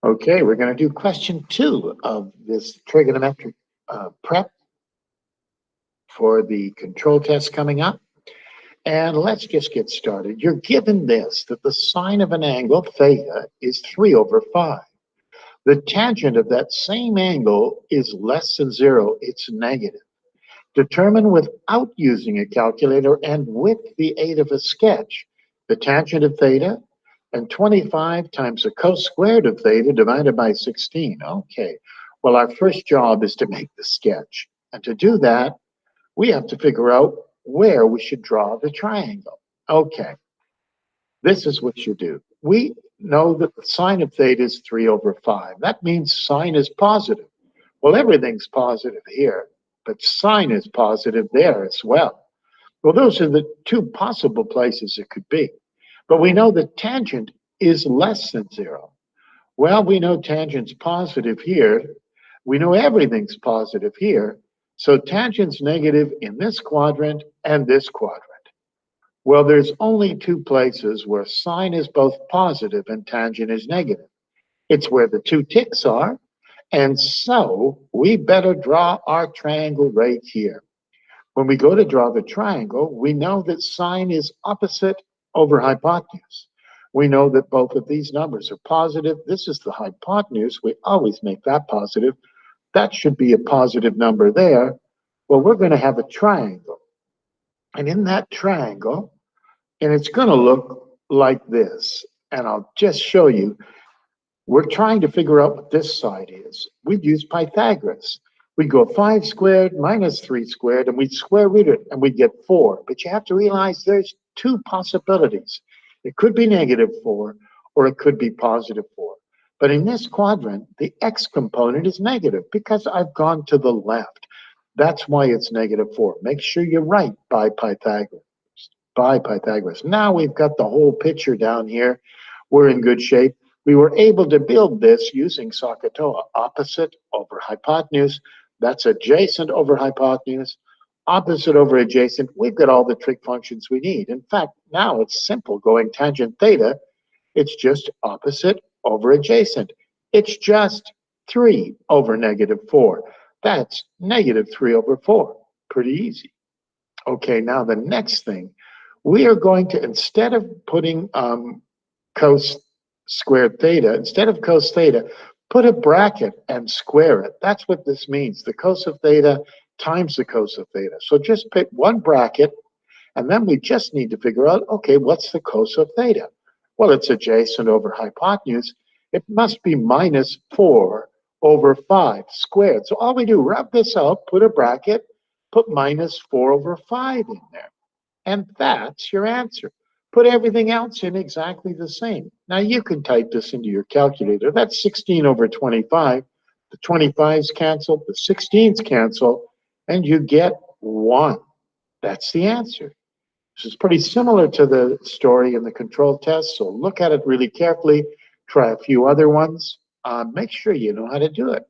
Okay, we're going to do question 2 of this trigonometric prep for the control test coming up. And let's just get started. You're given this, that the sine of an angle, theta, is 3 over 5. The tangent of that same angle is less than 0. It's negative. Determine without using a calculator and with the aid of a sketch the tangent of theta, and 25 times the cos squared of theta divided by 16. Okay, well, our first job is to make the sketch. And to do that, we have to figure out where we should draw the triangle. Okay, this is what you do. We know that the sine of theta is 3 over 5. That means sine is positive. Well, everything's positive here, but sine is positive there as well. Well, those are the two possible places it could be. But we know the tangent is less than 0. Well, we know tangent's positive here. We know everything's positive here. So tangent's negative in this quadrant and this quadrant. Well, there's only two places where sine is both positive and tangent is negative. It's where the two ticks are. And so we better draw our triangle right here. When we go to draw the triangle, we know that sine is opposite over hypotenuse. We know that both of these numbers are positive. This is the hypotenuse. We always make that positive. That should be a positive number there. Well, we're going to have a triangle. And in that triangle, and it's going to look like this. And I'll just show you. We're trying to figure out what this side is. We'd use Pythagoras. We'd go 5 squared minus 3 squared, and we'd square root it, and we'd get 4. But you have to realize there's two possibilities. It could be negative 4, or it could be positive 4. But in this quadrant, the x component is negative because I've gone to the left. That's why it's negative 4. Make sure you're right by Pythagoras. Now we've got the whole picture down here. We're in good shape. We were able to build this using SOHCAHTOA. Opposite over hypotenuse. That's adjacent over hypotenuse. Opposite over adjacent. We've got all the trig functions we need. In fact, now it's simple. Going tangent theta, it's just opposite over adjacent. It's just 3 over negative 4. That's negative 3 over 4. Pretty easy. Okay, now the next thing. We are going to, instead of putting cos squared theta, instead of cos theta, put a bracket and square it. That's what this means. The cos of theta times the cos of theta. So just pick one bracket, and then we just need to figure out, okay, what's the cos of theta? Well, it's adjacent over hypotenuse. It must be minus 4 over 5 squared. So all we do, rub this out, put a bracket, put minus 4 over 5 in there. And that's your answer. Put everything else in exactly the same. Now you can type this into your calculator. That's 16 over 25. The 25s cancel, the 16s cancel, and you get 1. That's the answer. This is pretty similar to the story in the control test, so look at it really carefully. Try a few other ones. Make sure you know how to do it.